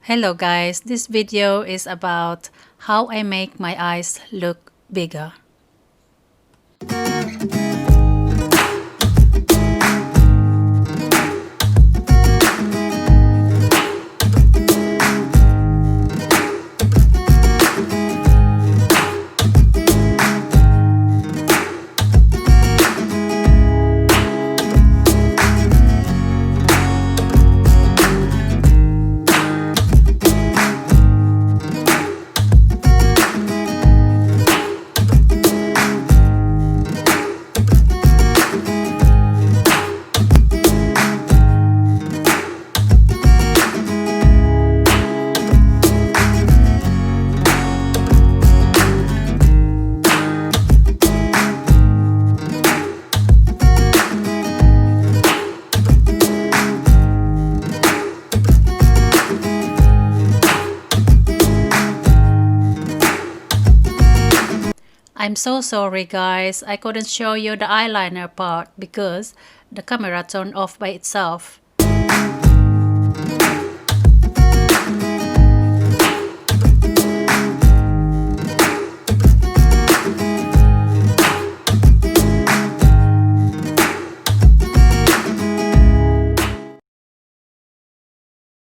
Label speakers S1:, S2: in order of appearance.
S1: Hello guys, this video is about how I make my eyes look bigger. I'm so sorry guys, I couldn't show you the eyeliner part because the camera turned off by itself.